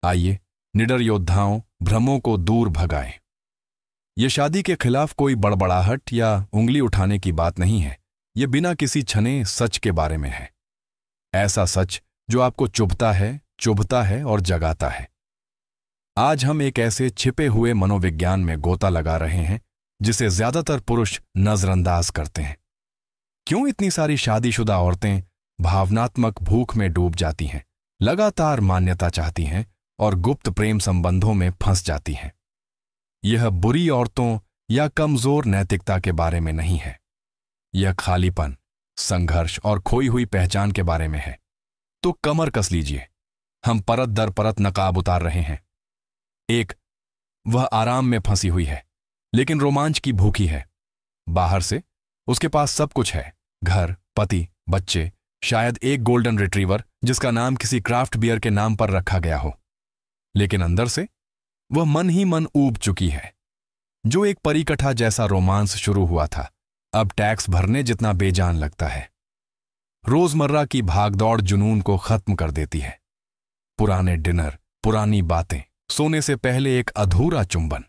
आइए निडर योद्धाओं भ्रमों को दूर भगाएं। यह शादी के खिलाफ कोई बड़बड़ाहट या उंगली उठाने की बात नहीं है। यह बिना किसी छने सच के बारे में है। ऐसा सच जो आपको चुभता है और जगाता है। आज हम एक ऐसे छिपे हुए मनोविज्ञान में गोता लगा रहे हैं जिसे ज्यादातर पुरुष नजरअंदाज करते हैं। क्यों इतनी सारी शादीशुदा औरतें भावनात्मक भूख में डूब जाती हैं, लगातार मान्यता चाहती हैं और गुप्त प्रेम संबंधों में फंस जाती हैं? यह बुरी औरतों या कमजोर नैतिकता के बारे में नहीं है। यह खालीपन, संघर्ष और खोई हुई पहचान के बारे में है। तो कमर कस लीजिए, हम परत दर परत नकाब उतार रहे हैं। एक, वह आराम में फंसी हुई है लेकिन रोमांच की भूखी है। बाहर से उसके पास सब कुछ है, घर, पति, बच्चे, शायद एक गोल्डन रिट्रीवर जिसका नाम किसी क्राफ्ट बियर के नाम पर रखा गया हो। लेकिन अंदर से वह मन ही मन ऊब चुकी है। जो एक परिकथा जैसा रोमांस शुरू हुआ था, अब टैक्स भरने जितना बेजान लगता है। रोजमर्रा की भागदौड़ जुनून को खत्म कर देती है। पुराने डिनर, पुरानी बातें, सोने से पहले एक अधूरा चुंबन,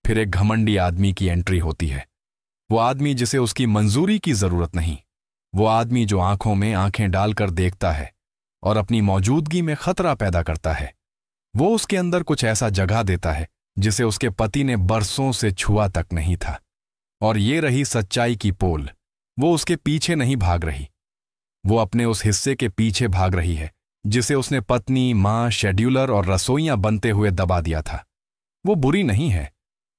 फिर एक घमंडी आदमी की एंट्री होती है। वो आदमी जिसे उसकी मंजूरी की जरूरत नहीं, वो आदमी जो आंखों में आंखें डालकर देखता है और अपनी मौजूदगी में खतरा पैदा करता है। वो उसके अंदर कुछ ऐसा जगा देता है जिसे उसके पति ने बरसों से छुआ तक नहीं था। और ये रही सच्चाई की पोल। वो उसके पीछे नहीं भाग रही, वो अपने उस हिस्से के पीछे भाग रही है जिसे उसने पत्नी, मां, शेड्यूलर और रसोइयां बनते हुए दबा दिया था। वो बुरी नहीं है,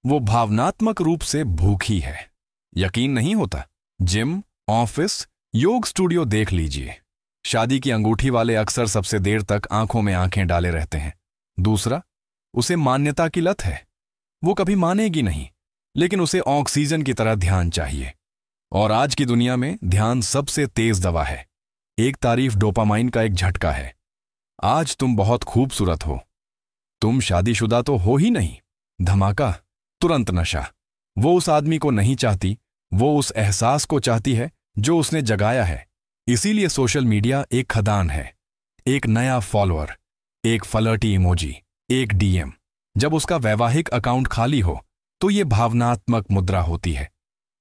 वो भावनात्मक रूप से भूखी है। यकीन नहीं होता? जिम, ऑफिस, योग स्टूडियो देख लीजिए। शादी की अंगूठी वाले अक्सर सबसे देर तक आंखों में आंखें डाले रहते हैं। दूसरा, उसे मान्यता की लत है। वो कभी मानेगी नहीं, लेकिन उसे ऑक्सीजन की तरह ध्यान चाहिए। और आज की दुनिया में ध्यान सबसे तेज दवा है। एक तारीफ डोपामाइन का एक झटका है। आज तुम बहुत खूबसूरत हो। तुम शादीशुदा तो हो ही नहीं। धमाका, तुरंत नशा। वो उस आदमी को नहीं चाहती, वो उस एहसास को चाहती है जो उसने जगाया है। इसीलिए सोशल मीडिया एक खदान है। एक नया फॉलोअर, एक फ्लर्टी इमोजी, एक डीएम। जब उसका वैवाहिक अकाउंट खाली हो तो ये भावनात्मक मुद्रा होती है।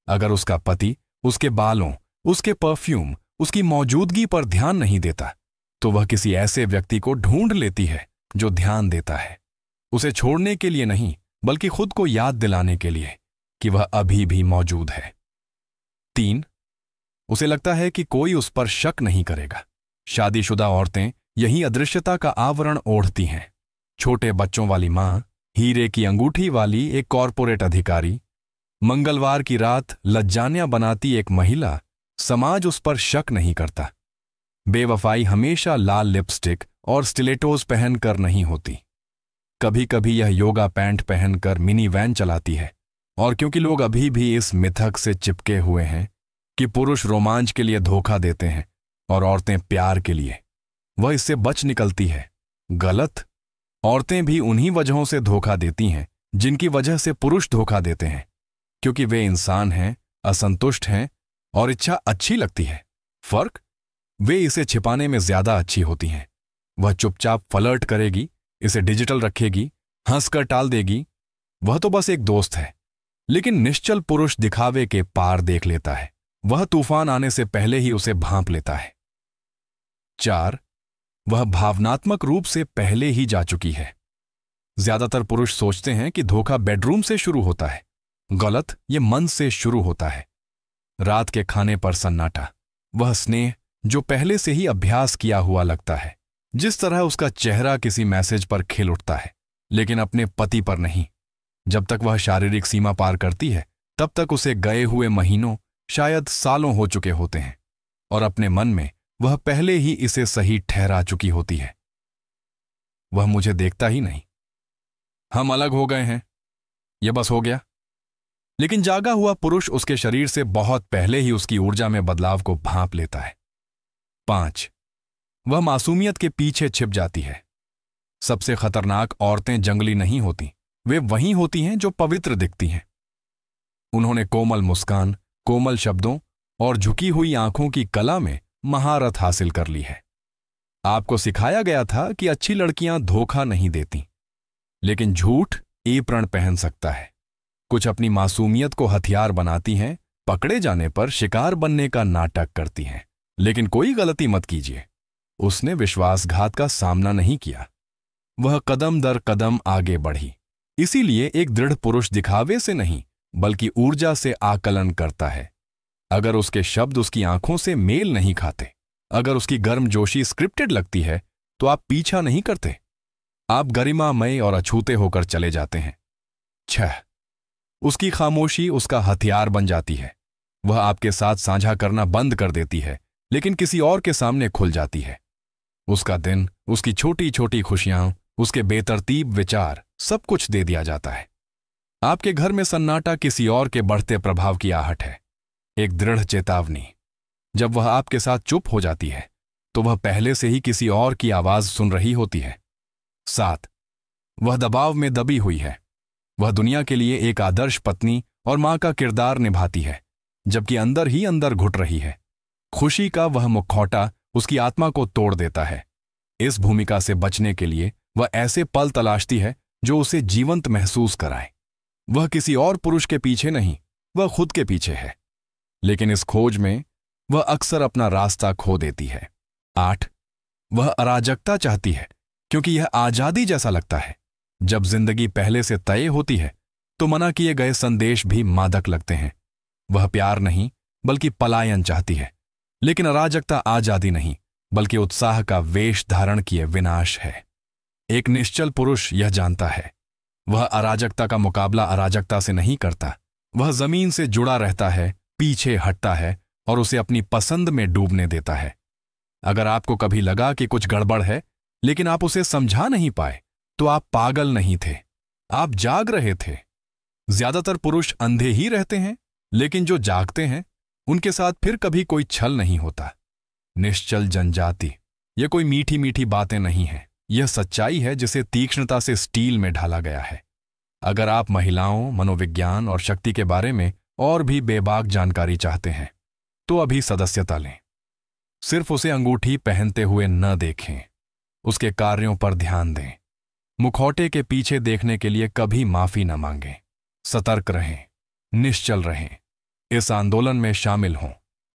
अगर उसका पति उसके बालों, उसके परफ्यूम, उसकी मौजूदगी पर ध्यान नहीं देता तो वह किसी ऐसे व्यक्ति को ढूंढ लेती है जो ध्यान देता है। उसे छोड़ने के लिए नहीं, बल्कि खुद को याद दिलाने के लिए कि वह अभी भी मौजूद है। 3, उसे लगता है कि कोई उस पर शक नहीं करेगा। शादीशुदा औरतें यही अदृश्यता का आवरण ओढ़ती हैं। छोटे बच्चों वाली मां, हीरे की अंगूठी वाली एक कॉरपोरेट अधिकारी, मंगलवार की रात लज्जानियां बनाती एक महिला, समाज उस पर शक नहीं करता। बेवफाई हमेशा लाल लिपस्टिक और स्टिलेटोज पहनकर नहीं होती। कभी कभी यह योगा पैंट पहनकर मिनी वैन चलाती है। और क्योंकि लोग अभी भी इस मिथक से चिपके हुए हैं कि पुरुष रोमांच के लिए धोखा देते हैं और औरतें प्यार के लिए, वह इससे बच निकलती है। गलत। औरतें भी उन्हीं वजहों से धोखा देती हैं जिनकी वजह से पुरुष धोखा देते हैं, क्योंकि वे इंसान हैं, असंतुष्ट हैं और इच्छा अच्छी लगती है। फर्क, वे इसे छिपाने में ज्यादा अच्छी होती हैं। वह चुपचाप फ्लर्ट करेगी, इसे डिजिटल रखेगी, हंसकर टाल देगी। वह तो बस एक दोस्त है। लेकिन निश्चल पुरुष दिखावे के पार देख लेता है। वह तूफान आने से पहले ही उसे भांप लेता है। 4, वह भावनात्मक रूप से पहले ही जा चुकी है। ज्यादातर पुरुष सोचते हैं कि धोखा बेडरूम से शुरू होता है। गलत, ये मन से शुरू होता है। रात के खाने पर सन्नाटा, वह स्नेह जो पहले से ही अभ्यास किया हुआ लगता है। जिस तरह उसका चेहरा किसी मैसेज पर खिल उठता है, लेकिन अपने पति पर नहीं। जब तक वह शारीरिक सीमा पार करती है, तब तक उसे गए हुए महीनों, शायद सालों हो चुके होते हैं और अपने मन में वह पहले ही इसे सही ठहरा चुकी होती है। वह मुझे देखता ही नहीं, हम अलग हो गए हैं, यह बस हो गया। लेकिन जागा हुआ पुरुष उसके शरीर से बहुत पहले ही उसकी ऊर्जा में बदलाव को भांप लेता है। 5, वह मासूमियत के पीछे छिप जाती है। सबसे खतरनाक औरतें जंगली नहीं होती, वे वही होती हैं जो पवित्र दिखती हैं। उन्होंने कोमल मुस्कान, कोमल शब्दों और झुकी हुई आंखों की कला में महारत हासिल कर ली है। आपको सिखाया गया था कि अच्छी लड़कियां धोखा नहीं देती, लेकिन झूठ एप्रण पहन सकता है। कुछ अपनी मासूमियत को हथियार बनाती हैं, पकड़े जाने पर शिकार बनने का नाटक करती हैं। लेकिन कोई गलती मत कीजिए, उसने विश्वासघात का सामना नहीं किया, वह कदम दर कदम आगे बढ़ी। इसीलिए एक दृढ़ पुरुष दिखावे से नहीं बल्कि ऊर्जा से आकलन करता है। अगर उसके शब्द उसकी आंखों से मेल नहीं खाते, अगर उसकी गर्मजोशी स्क्रिप्टेड लगती है, तो आप पीछा नहीं करते, आप गरिमामय और अछूते होकर चले जाते हैं। 6. उसकी खामोशी उसका हथियार बन जाती है। वह आपके साथ साझा करना बंद कर देती है, लेकिन किसी और के सामने खुल जाती है। उसका दिन, उसकी छोटी छोटी खुशियां, उसके बेतरतीब विचार, सब कुछ दे दिया जाता है। आपके घर में सन्नाटा किसी और के बढ़ते प्रभाव की आहट है, एक दृढ़ चेतावनी। जब वह आपके साथ चुप हो जाती है, तो वह पहले से ही किसी और की आवाज सुन रही होती है। 7. वह दबाव में दबी हुई है। वह दुनिया के लिए एक आदर्श पत्नी और मां का किरदार निभाती है, जबकि अंदर ही अंदर घुट रही है। खुशी का वह मुखौटा उसकी आत्मा को तोड़ देता है। इस भूमिका से बचने के लिए वह ऐसे पल तलाशती है जो उसे जीवंत महसूस कराए। वह किसी और पुरुष के पीछे नहीं, वह खुद के पीछे है, लेकिन इस खोज में वह अक्सर अपना रास्ता खो देती है। 8. वह अराजकता चाहती है, क्योंकि यह आजादी जैसा लगता है। जब जिंदगी पहले से तय होती है, तो मना किए गए संदेश भी मादक लगते हैं। वह प्यार नहीं बल्कि पलायन चाहती है, लेकिन अराजकता आजादी नहीं बल्कि उत्साह का वेश धारण किए विनाश है। एक निश्चल पुरुष यह जानता है, वह अराजकता का मुकाबला अराजकता से नहीं करता। वह जमीन से जुड़ा रहता है, पीछे हटता है और उसे अपनी पसंद में डूबने देता है। अगर आपको कभी लगा कि कुछ गड़बड़ है, लेकिन आप उसे समझा नहीं पाए, तो आप पागल नहीं थे, आप जाग रहे थे। ज्यादातर पुरुष अंधे ही रहते हैं, लेकिन जो जागते हैं उनके साथ फिर कभी कोई छल नहीं होता। निश्चल जनजाति, यह कोई मीठी मीठी बातें नहीं है, यह सच्चाई है जिसे तीक्ष्णता से स्टील में ढाला गया है। अगर आप महिलाओं, मनोविज्ञान और शक्ति के बारे में और भी बेबाक जानकारी चाहते हैं, तो अभी सदस्यता लें। सिर्फ उसे अंगूठी पहनते हुए न देखें, उसके कार्यों पर ध्यान दें। मुखौटे के पीछे देखने के लिए कभी माफी न मांगें। सतर्क रहें, निश्चल रहें, इस आंदोलन में शामिल हों।